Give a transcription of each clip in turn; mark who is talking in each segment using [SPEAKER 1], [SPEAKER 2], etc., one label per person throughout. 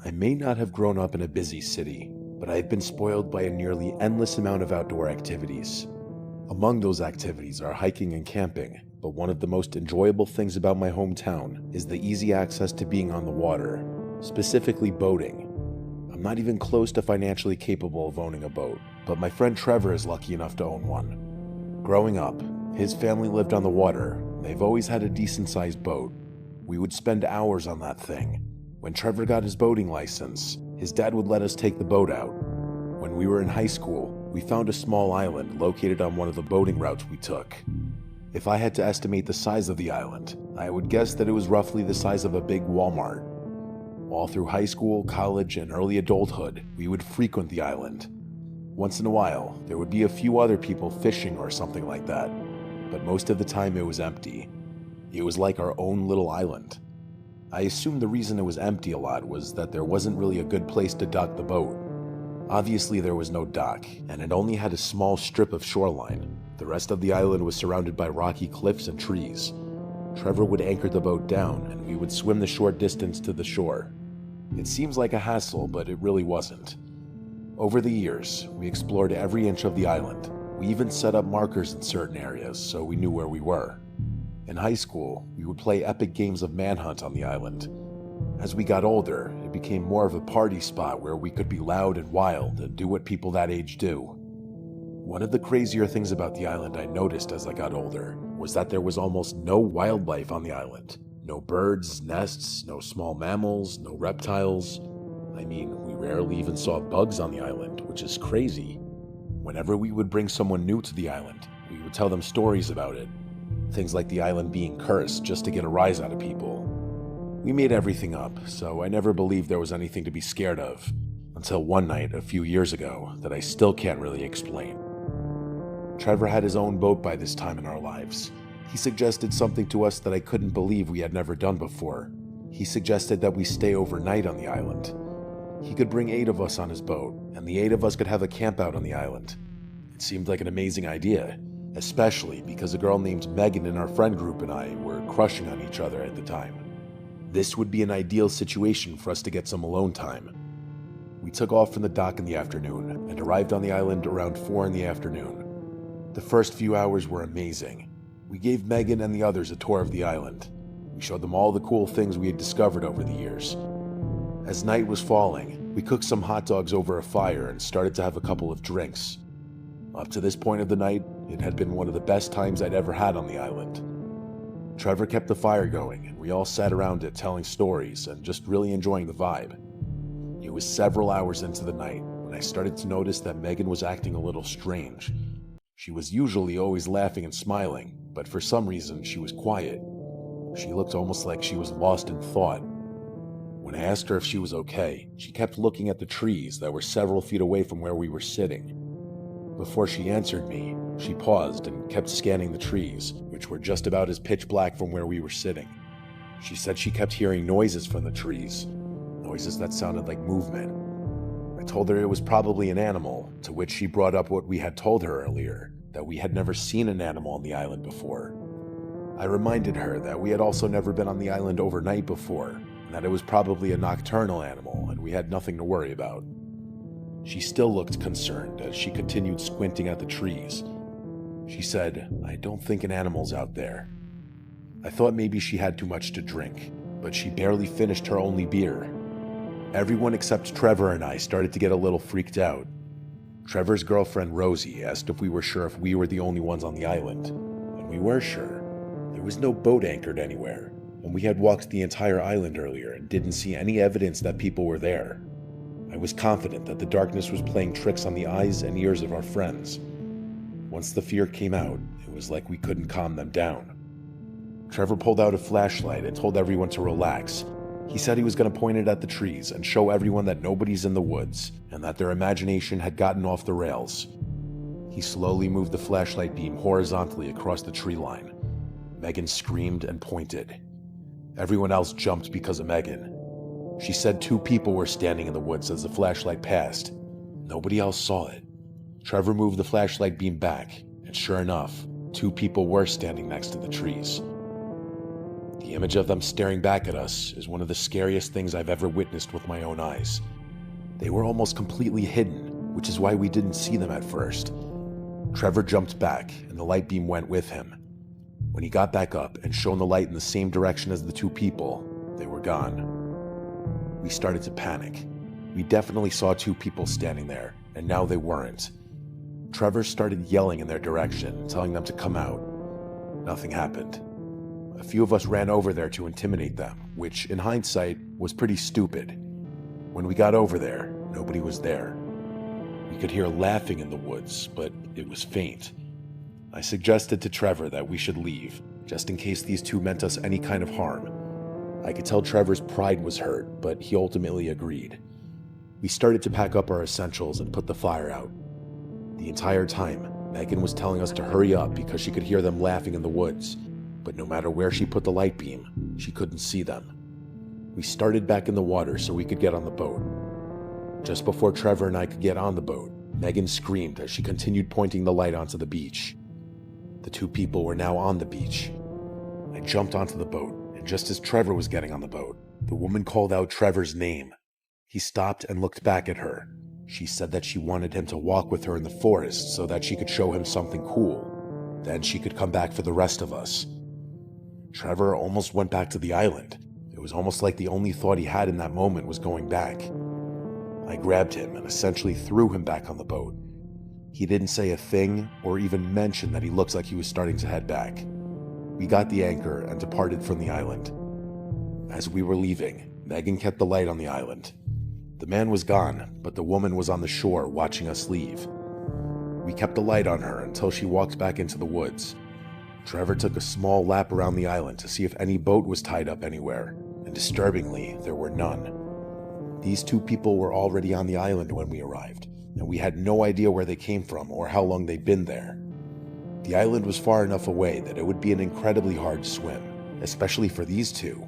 [SPEAKER 1] I may not have grown up in a busy city, but I have been spoiled by a nearly endless amount of outdoor activities. Among those activities are hiking and camping, but one of the most enjoyable things about my hometown is the easy access to being on the water, specifically boating. I'm not even close to financially capable of owning a boat, but my friend Trevor is lucky enough to own one. Growing up, his family lived on the water, and they've always had a decent-sized boat. We would spend hours on that thing. When Trevor got his boating license, his dad would let us take the boat out. When we were in high school, we found a small island located on one of the boating routes we took. If I had to estimate the size of the island, I would guess that it was roughly the size of a big Walmart. All through high school, college, and early adulthood, we would frequent the island. Once in a while, there would be a few other people fishing or something like that, but most of the time it was empty. It was like our own little island. I assumed the reason it was empty a lot was that there wasn't really a good place to dock the boat. Obviously there was no dock, and it only had a small strip of shoreline. The rest of the island was surrounded by rocky cliffs and trees. Trevor would anchor the boat down, and we would swim the short distance to the shore. It seems like a hassle, but it really wasn't. Over the years, we explored every inch of the island. We even set up markers in certain areas so we knew where we were. In high school, we would play epic games of manhunt on the island. As we got older, it became more of a party spot where we could be loud and wild and do what people that age do. One of the crazier things about the island I noticed as I got older was that there was almost no wildlife on the island. No birds, nests, no small mammals, no reptiles. I mean, we rarely even saw bugs on the island, which is crazy. Whenever we would bring someone new to the island, we would tell them stories about it. Things like the island being cursed just to get a rise out of people. We made everything up, so I never believed there was anything to be scared of, until one night a few years ago that I still can't really explain. Trevor had his own boat by this time in our lives. He suggested something to us that I couldn't believe we had never done before. He suggested that we stay overnight on the island. He could bring 8 of us on his boat, and the 8 of us could have a campout on the island. It seemed like an amazing idea, especially because a girl named Megan in our friend group and I were crushing on each other at the time. This would be an ideal situation for us to get some alone time. We took off from the dock in the afternoon and arrived on the island around 4 in the afternoon. The first few hours were amazing. We gave Megan and the others a tour of the island. We showed them all the cool things we had discovered over the years. As night was falling, we cooked some hot dogs over a fire and started to have a couple of drinks. Up to this point of the night, it had been one of the best times I'd ever had on the island. Trevor kept the fire going, and we all sat around it telling stories and just really enjoying the vibe. It was several hours into the night when I started to notice that Megan was acting a little strange. She was usually always laughing and smiling, but for some reason she was quiet. She looked almost like she was lost in thought. When I asked her if she was okay, she kept looking at the trees that were several feet away from where we were sitting. Before she answered me, she paused and kept scanning the trees, which were just about as pitch black from where we were sitting. She said she kept hearing noises from the trees, noises that sounded like movement. I told her it was probably an animal, to which she brought up what we had told her earlier, that we had never seen an animal on the island before. I reminded her that we had also never been on the island overnight before, and that it was probably a nocturnal animal and we had nothing to worry about. She still looked concerned as she continued squinting at the trees. She said, "I don't think an animal's out there." I thought maybe she had too much to drink, but she barely finished her only beer. Everyone except Trevor and I started to get a little freaked out. Trevor's girlfriend Rosie asked if we were sure if we were the only ones on the island, and we were sure. There was no boat anchored anywhere, and we had walked the entire island earlier and didn't see any evidence that people were there. I was confident that the darkness was playing tricks on the eyes and ears of our friends. Once the fear came out, it was like we couldn't calm them down. Trevor pulled out a flashlight and told everyone to relax. He said he was going to point it at the trees and show everyone that nobody's in the woods and that their imagination had gotten off the rails. He slowly moved the flashlight beam horizontally across the tree line. Megan screamed and pointed. Everyone else jumped because of Megan. She said 2 people were standing in the woods as the flashlight passed. Nobody else saw it. Trevor moved the flashlight beam back, and sure enough, 2 people were standing next to the trees. The image of them staring back at us is one of the scariest things I've ever witnessed with my own eyes. They were almost completely hidden, which is why we didn't see them at first. Trevor jumped back, and the light beam went with him. When he got back up and shone the light in the same direction as the two people, they were gone. We started to panic. We definitely saw two people standing there, and now they weren't. Trevor started yelling in their direction, telling them to come out. Nothing happened. A few of us ran over there to intimidate them, which, in hindsight, was pretty stupid. When we got over there, nobody was there. We could hear laughing in the woods, but it was faint. I suggested to Trevor that we should leave, just in case these two meant us any kind of harm. I could tell Trevor's pride was hurt, but he ultimately agreed. We started to pack up our essentials and put the fire out. The entire time, Megan was telling us to hurry up because she could hear them laughing in the woods, but no matter where she put the light beam, she couldn't see them. We started back in the water so we could get on the boat. Just before Trevor and I could get on the boat, Megan screamed as she continued pointing the light onto the beach. The two people were now on the beach. I jumped onto the boat, and just as Trevor was getting on the boat, the woman called out Trevor's name. He stopped and looked back at her. She said that she wanted him to walk with her in the forest so that she could show him something cool. Then she could come back for the rest of us. Trevor almost went back to the island. It was almost like the only thought he had in that moment was going back. I grabbed him and essentially threw him back on the boat. He didn't say a thing or even mention that he looked like he was starting to head back. We got the anchor and departed from the island. As we were leaving, Megan kept the light on the island. The man was gone, but the woman was on the shore watching us leave. We kept the light on her until she walked back into the woods. Trevor took a small lap around the island to see if any boat was tied up anywhere, and disturbingly, there were none. These two people were already on the island when we arrived, and we had no idea where they came from or how long they'd been there. The island was far enough away that it would be an incredibly hard swim, especially for these two.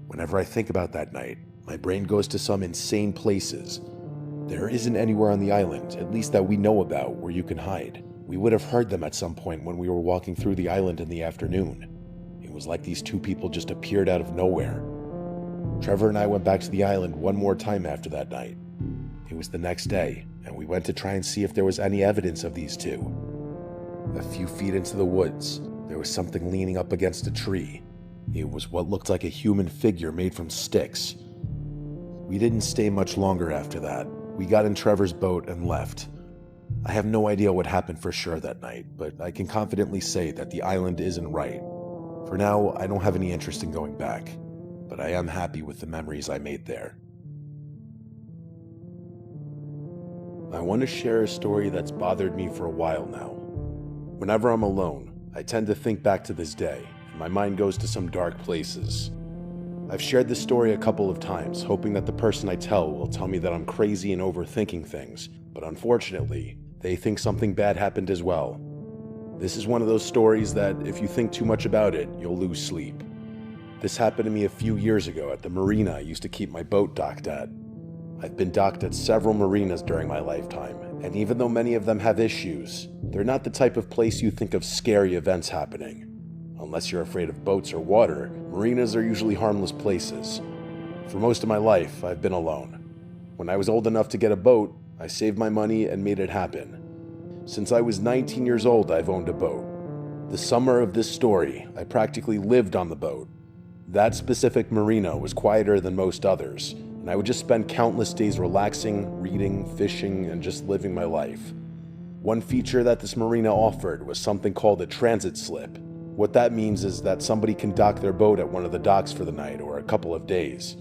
[SPEAKER 1] Whenever I think about that night, my brain goes to some insane places. There isn't anywhere on the island, at least that we know about, where you can hide. We would have heard them at some point when we were walking through the island in the afternoon. It was like these two people just appeared out of nowhere. Trevor and I went back to the island one more time after that night. It was the next day, and we went to try and see if there was any evidence of these two. A few feet into the woods, there was something leaning up against a tree. It was what looked like a human figure made from sticks. We didn't stay much longer after that. We got in Trevor's boat and left. I have no idea what happened for sure that night, but I can confidently say that the island isn't right. For now, I don't have any interest in going back, but I am happy with the memories I made there. I want to share a story that's bothered me for a while now. Whenever I'm alone, I tend to think back to this day, and my mind goes to some dark places. I've shared this story a couple of times, hoping that the person I tell will tell me that I'm crazy and overthinking things, but unfortunately, they think something bad happened as well. This is one of those stories that, if you think too much about it, you'll lose sleep. This happened to me a few years ago at the marina I used to keep my boat docked at. I've been docked at several marinas during my lifetime, and even though many of them have issues, they're not the type of place you think of scary events happening. Unless you're afraid of boats or water, marinas are usually harmless places. For most of my life, I've been alone. When I was old enough to get a boat, I saved my money and made it happen. Since I was 19 years old, I've owned a boat. The summer of this story, I practically lived on the boat. That specific marina was quieter than most others, and I would just spend countless days relaxing, reading, fishing, and just living my life. One feature that this marina offered was something called a transit slip. What that means is that somebody can dock their boat at one of the docks for the night or a couple of days.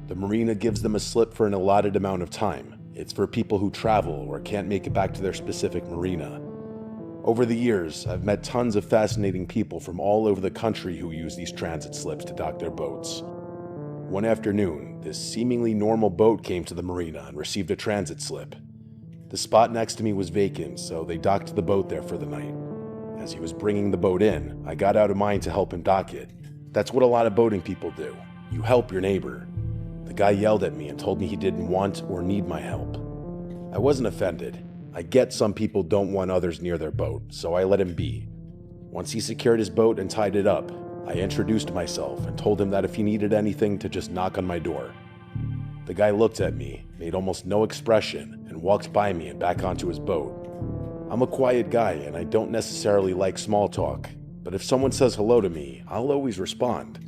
[SPEAKER 1] The marina gives them a slip for an allotted amount of time. It's for people who travel or can't make it back to their specific marina. Over the years, I've met tons of fascinating people from all over the country who use these transit slips to dock their boats. One afternoon, this seemingly normal boat came to the marina and received a transit slip. The spot next to me was vacant, so they docked the boat there for the night. As he was bringing the boat in, I got out of mine to help him dock it. That's what a lot of boating people do. You help your neighbor. The guy yelled at me and told me he didn't want or need my help. I wasn't offended. I get some people don't want others near their boat, so I let him be. Once he secured his boat and tied it up, I introduced myself and told him that if he needed anything to just knock on my door. The guy looked at me, made almost no expression, and walked by me and back onto his boat. I'm a quiet guy and I don't necessarily like small talk, but if someone says hello to me, I'll always respond.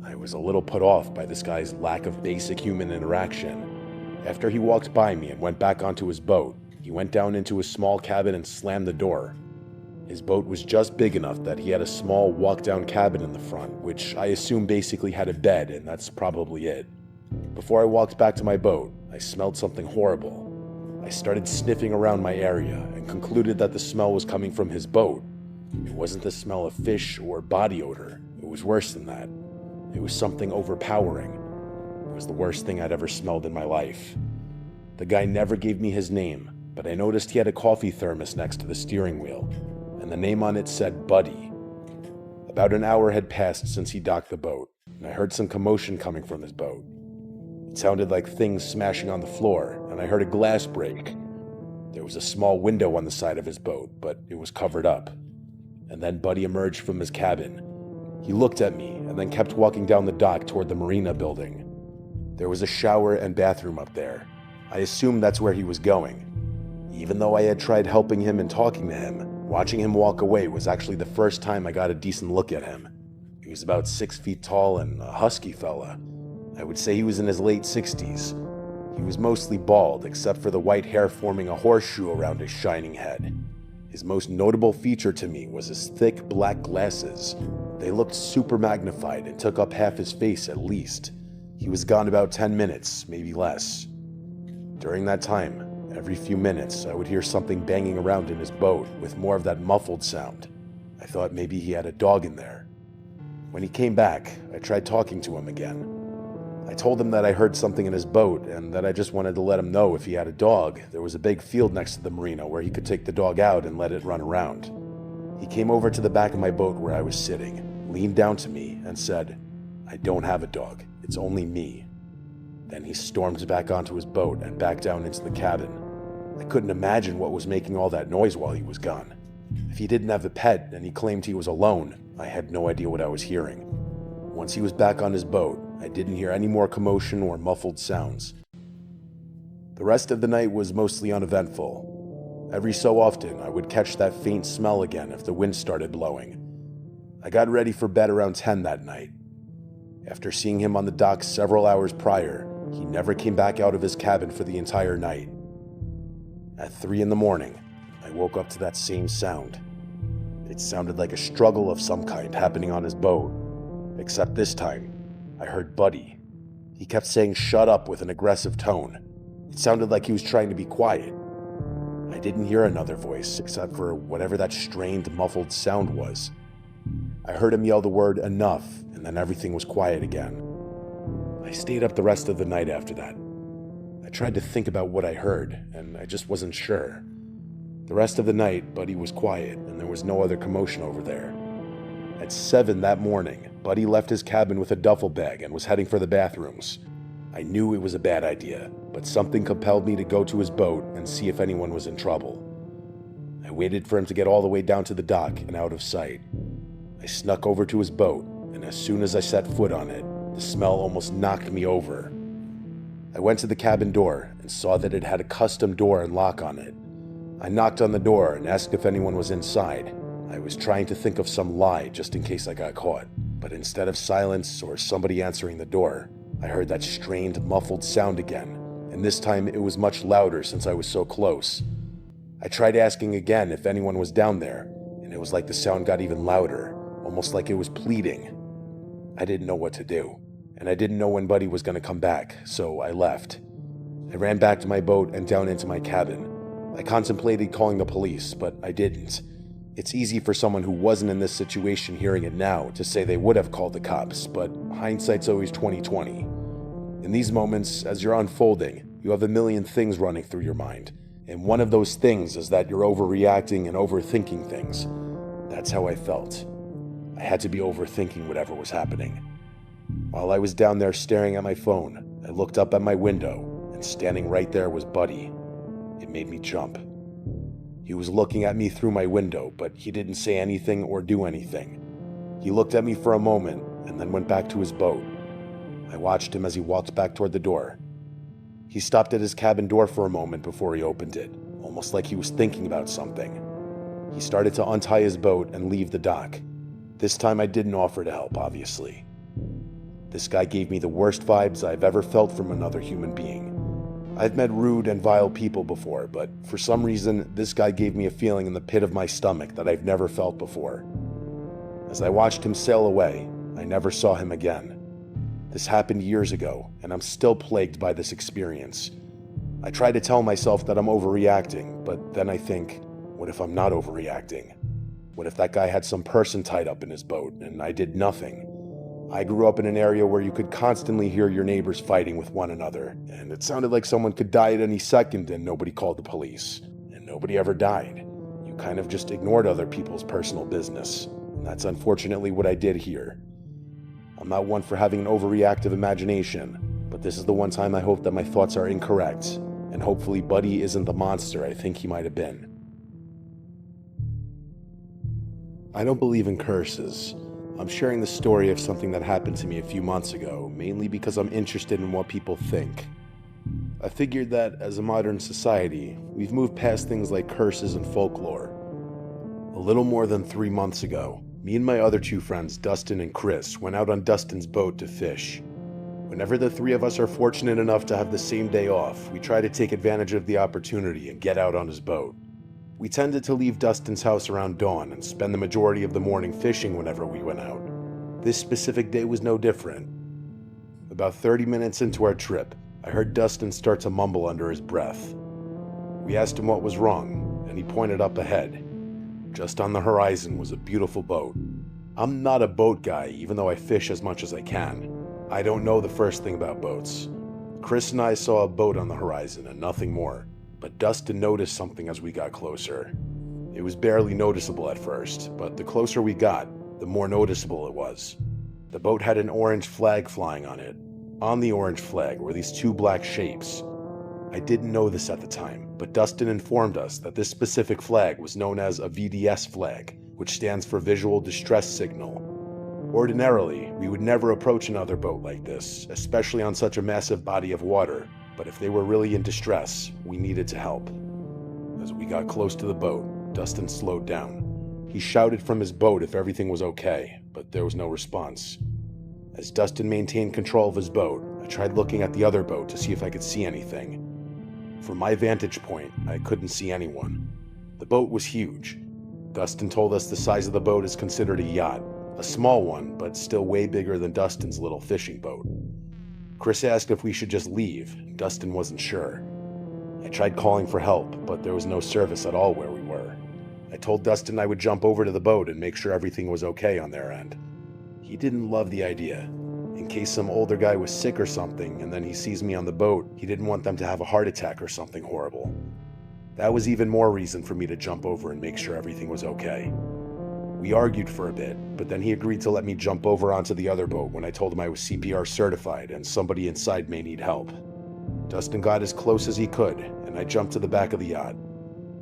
[SPEAKER 1] I was a little put off by this guy's lack of basic human interaction. After he walked by me and went back onto his boat, he went down into his small cabin and slammed the door. His boat was just big enough that he had a small walk-down cabin in the front, which I assume basically had a bed, and that's probably it. Before I walked back to my boat, I smelled something horrible. I started sniffing around my area and concluded that the smell was coming from his boat. It wasn't the smell of fish or body odor. It was worse than that. It was something overpowering. It was the worst thing I'd ever smelled in my life. The guy never gave me his name, but I noticed he had a coffee thermos next to the steering wheel, and the name on it said Buddy. About an hour had passed since he docked the boat, and I heard some commotion coming from his boat. It sounded like things smashing on the floor, and I heard a glass break. There was a small window on the side of his boat, but it was covered up. And then Buddy emerged from his cabin. He looked at me and then kept walking down the dock toward the marina building. There was a shower and bathroom up there. I assumed that's where he was going. Even though I had tried helping him and talking to him, watching him walk away was actually the first time I got a decent look at him. He was about 6 feet tall and a husky fella. I would say he was in his late 60s. He was mostly bald, except for the white hair forming a horseshoe around his shining head. His most notable feature to me was his thick black glasses. They looked super magnified and took up half his face at least. He was gone about 10 minutes, maybe less. During that time, every few minutes, I would hear something banging around in his boat with more of that muffled sound. I thought maybe he had a dog in there. When he came back, I tried talking to him again. I told him that I heard something in his boat and that I just wanted to let him know if he had a dog, there was a big field next to the marina where he could take the dog out and let it run around. He came over to the back of my boat where I was sitting, leaned down to me, and said, "I don't have a dog, it's only me." Then he stormed back onto his boat and back down into the cabin. I couldn't imagine what was making all that noise while he was gone. If he didn't have a pet and he claimed he was alone, I had no idea what I was hearing. Once he was back on his boat, I didn't hear any more commotion or muffled sounds. The rest of the night was mostly uneventful. Every so often, I would catch that faint smell again if the wind started blowing. I got ready for bed around 10 that night. After seeing him on the dock several hours prior, he never came back out of his cabin for the entire night. At 3 in the morning, I woke up to that same sound. It sounded like a struggle of some kind happening on his boat, except this time, I heard Buddy. He kept saying "shut up" with an aggressive tone. It sounded like he was trying to be quiet. I didn't hear another voice except for whatever that strained, muffled sound was. I heard him yell the word "enough," and then everything was quiet again. I stayed up the rest of the night after that. I tried to think about what I heard, and I just wasn't sure. The rest of the night, Buddy was quiet, and there was no other commotion over there. At 7 that morning, Buddy left his cabin with a duffel bag and was heading for the bathrooms. I knew it was a bad idea, but something compelled me to go to his boat and see if anyone was in trouble. I waited for him to get all the way down to the dock and out of sight. I snuck over to his boat, and as soon as I set foot on it, the smell almost knocked me over. I went to the cabin door and saw that it had a custom door and lock on it. I knocked on the door and asked if anyone was inside. I was trying to think of some lie just in case I got caught, but instead of silence or somebody answering the door, I heard that strained, muffled sound again, and this time it was much louder since I was so close. I tried asking again if anyone was down there, and it was like the sound got even louder, almost like it was pleading. I didn't know what to do, and I didn't know when Buddy was going to come back, so I left. I ran back to my boat and down into my cabin. I contemplated calling the police, but I didn't. It's easy for someone who wasn't in this situation hearing it now to say they would have called the cops, but hindsight's always 20/20. In these moments, as you're unfolding, you have a million things running through your mind, and one of those things is that you're overreacting and overthinking things. That's how I felt. I had to be overthinking whatever was happening. While I was down there staring at my phone, I looked up at my window, and standing right there was Buddy. It made me jump. He was looking at me through my window, but he didn't say anything or do anything. He looked at me for a moment and then went back to his boat. I watched him as he walked back toward the door. He stopped at his cabin door for a moment before he opened it, almost like he was thinking about something. He started to untie his boat and leave the dock. This time I didn't offer to help, obviously. This guy gave me the worst vibes I've ever felt from another human being. I've met rude and vile people before, but for some reason, this guy gave me a feeling in the pit of my stomach that I've never felt before. As I watched him sail away, I never saw him again. This happened years ago, and I'm still plagued by this experience. I try to tell myself that I'm overreacting, but then I think, what if I'm not overreacting? What if that guy had some person tied up in his boat, and I did nothing? I grew up in an area where you could constantly hear your neighbors fighting with one another, and it sounded like someone could die at any second and nobody called the police. And nobody ever died. You kind of just ignored other people's personal business, and that's unfortunately what I did here. I'm not one for having an overreactive imagination, but this is the one time I hope that my thoughts are incorrect, and hopefully Buddy isn't the monster I think he might have been. I don't believe in curses. I'm sharing the story of something that happened to me a few months ago, mainly because I'm interested in what people think. I figured that, as a modern society, we've moved past things like curses and folklore. A little more than 3 months ago, me and my other 2 friends, Dustin and Chris, went out on Dustin's boat to fish. Whenever the 3 of us are fortunate enough to have the same day off, we try to take advantage of the opportunity and get out on his boat. We tended to leave Dustin's house around dawn and spend the majority of the morning fishing whenever we went out. This specific day was no different. About 30 minutes into our trip, I heard Dustin start to mumble under his breath. We asked him what was wrong, and he pointed up ahead. Just on the horizon was a beautiful boat. I'm not a boat guy, even though I fish as much as I can. I don't know the first thing about boats. Chris and I saw a boat on the horizon and nothing more, but Dustin noticed something as we got closer. It was barely noticeable at first, but the closer we got, the more noticeable it was. The boat had an orange flag flying on it. On the orange flag were these 2 black shapes. I didn't know this at the time, but Dustin informed us that this specific flag was known as a VDS flag, which stands for Visual Distress Signal. Ordinarily, we would never approach another boat like this, especially on such a massive body of water, but if they were really in distress, we needed to help. As we got close to the boat, Dustin slowed down. He shouted from his boat if everything was okay, but there was no response. As Dustin maintained control of his boat, I tried looking at the other boat to see if I could see anything. From my vantage point, I couldn't see anyone. The boat was huge. Dustin told us the size of the boat is considered a yacht, a small one, but still way bigger than Dustin's little fishing boat. Chris asked if we should just leave. Dustin wasn't sure. I tried calling for help, but there was no service at all where we were. I told Dustin I would jump over to the boat and make sure everything was okay on their end. He didn't love the idea. In case some older guy was sick or something, and then he sees me on the boat, he didn't want them to have a heart attack or something horrible. That was even more reason for me to jump over and make sure everything was okay. We argued for a bit, but then he agreed to let me jump over onto the other boat when I told him I was CPR certified and somebody inside may need help. Dustin got as close as he could, and I jumped to the back of the yacht.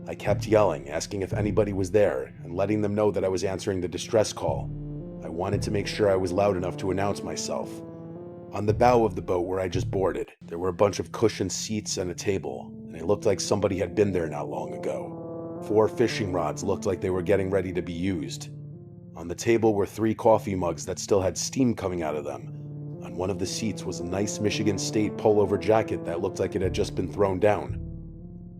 [SPEAKER 1] I kept yelling, asking if anybody was there, and letting them know that I was answering the distress call. I wanted to make sure I was loud enough to announce myself. On the bow of the boat where I just boarded, there were a bunch of cushioned seats and a table, and it looked like somebody had been there not long ago. 4 fishing rods looked like they were getting ready to be used. On the table were 3 coffee mugs that still had steam coming out of them. On one of the seats was a nice Michigan State pullover jacket that looked like it had just been thrown down.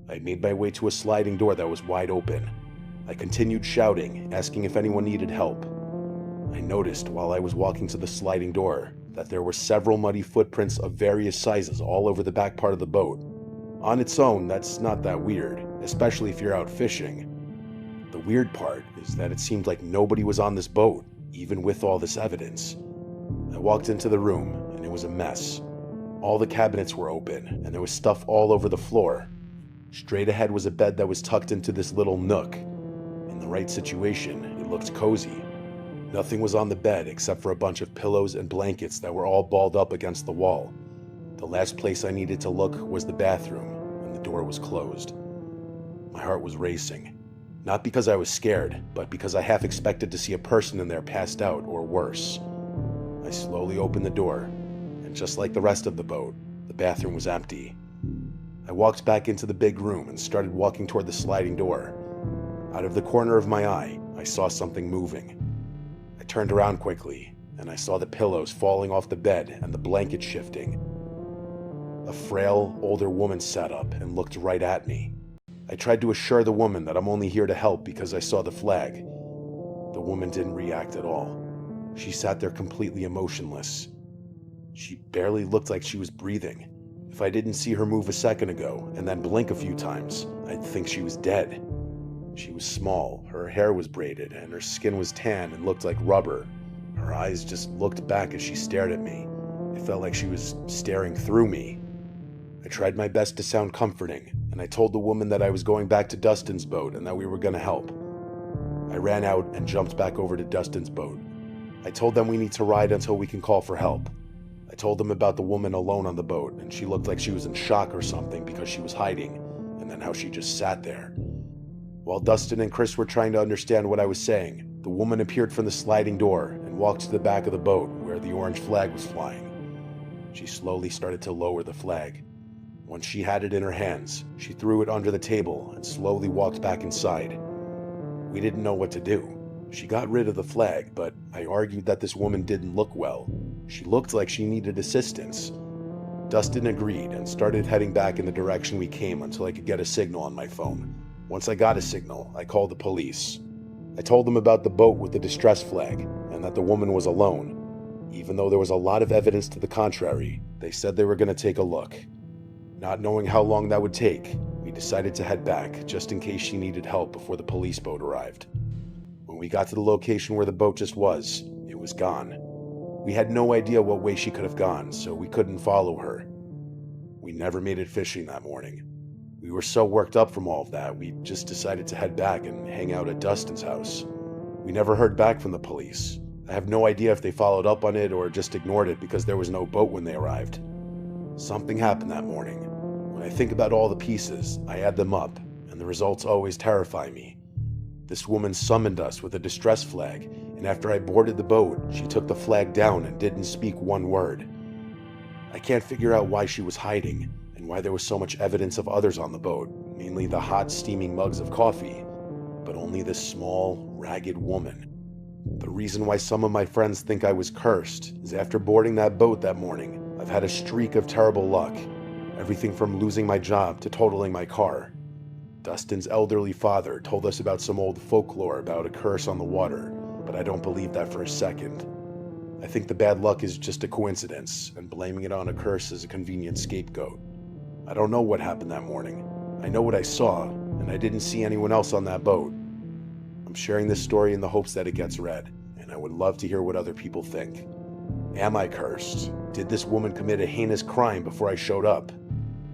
[SPEAKER 1] I made my way to a sliding door that was wide open. I continued shouting, asking if anyone needed help. I noticed while I was walking to the sliding door that there were several muddy footprints of various sizes all over the back part of the boat. On its own, that's not that weird, especially if you're out fishing. The weird part is that it seemed like nobody was on this boat, even with all this evidence. I walked into the room, and it was a mess. All the cabinets were open, and there was stuff all over the floor. Straight ahead was a bed that was tucked into this little nook. In the right situation, it looked cozy. Nothing was on the bed except for a bunch of pillows and blankets that were all balled up against the wall. The last place I needed to look was the bathroom, and the door was closed. My heart was racing. Not because I was scared, but because I half expected to see a person in there passed out or worse. I slowly opened the door, and just like the rest of the boat, the bathroom was empty. I walked back into the big room and started walking toward the sliding door. Out of the corner of my eye, I saw something moving. I turned around quickly, and I saw the pillows falling off the bed and the blanket shifting. A frail, older woman sat up and looked right at me. I tried to assure the woman that I'm only here to help because I saw the flag. The woman didn't react at all. She sat there completely emotionless. She barely looked like she was breathing. If I didn't see her move a second ago and then blink a few times, I'd think she was dead. She was small, her hair was braided, and her skin was tan and looked like rubber. Her eyes just looked back as she stared at me. It felt like she was staring through me. I tried my best to sound comforting, and I told the woman that I was going back to Dustin's boat and that we were going to help. I ran out and jumped back over to Dustin's boat. I told them we need to ride until we can call for help. I told them about the woman alone on the boat, and she looked like she was in shock or something because she was hiding, and then how she just sat there. While Dustin and Chris were trying to understand what I was saying, the woman appeared from the sliding door and walked to the back of the boat where the orange flag was flying. She slowly started to lower the flag. Once she had it in her hands, she threw it under the table and slowly walked back inside. We didn't know what to do. She got rid of the flag, but I argued that this woman didn't look well. She looked like she needed assistance. Dustin agreed and started heading back in the direction we came until I could get a signal on my phone. Once I got a signal, I called the police. I told them about the boat with the distress flag and that the woman was alone. Even though there was a lot of evidence to the contrary, they said they were going to take a look. Not knowing how long that would take, we decided to head back just in case she needed help before the police boat arrived. When we got to the location where the boat just was, it was gone. We had no idea what way she could have gone, so we couldn't follow her. We never made it fishing that morning. We were so worked up from all of that, we just decided to head back and hang out at Dustin's house. We never heard back from the police. I have no idea if they followed up on it or just ignored it because there was no boat when they arrived. Something happened that morning. When I think about all the pieces, I add them up, and the results always terrify me. This woman summoned us with a distress flag, and after I boarded the boat, she took the flag down and didn't speak one word. I can't figure out why she was hiding, and why there was so much evidence of others on the boat, mainly the hot, steaming mugs of coffee, but only this small, ragged woman. The reason why some of my friends think I was cursed is after boarding that boat that morning, I've had a streak of terrible luck. Everything from losing my job to totaling my car. Dustin's elderly father told us about some old folklore about a curse on the water, but I don't believe that for a second. I think the bad luck is just a coincidence, and blaming it on a curse is a convenient scapegoat. I don't know what happened that morning. I know what I saw, and I didn't see anyone else on that boat. I'm sharing this story in the hopes that it gets read, and I would love to hear what other people think. Am I cursed? Did this woman commit a heinous crime before I showed up?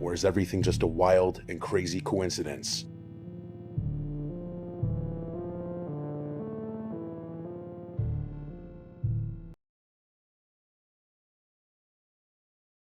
[SPEAKER 1] Or is everything just a wild and crazy coincidence?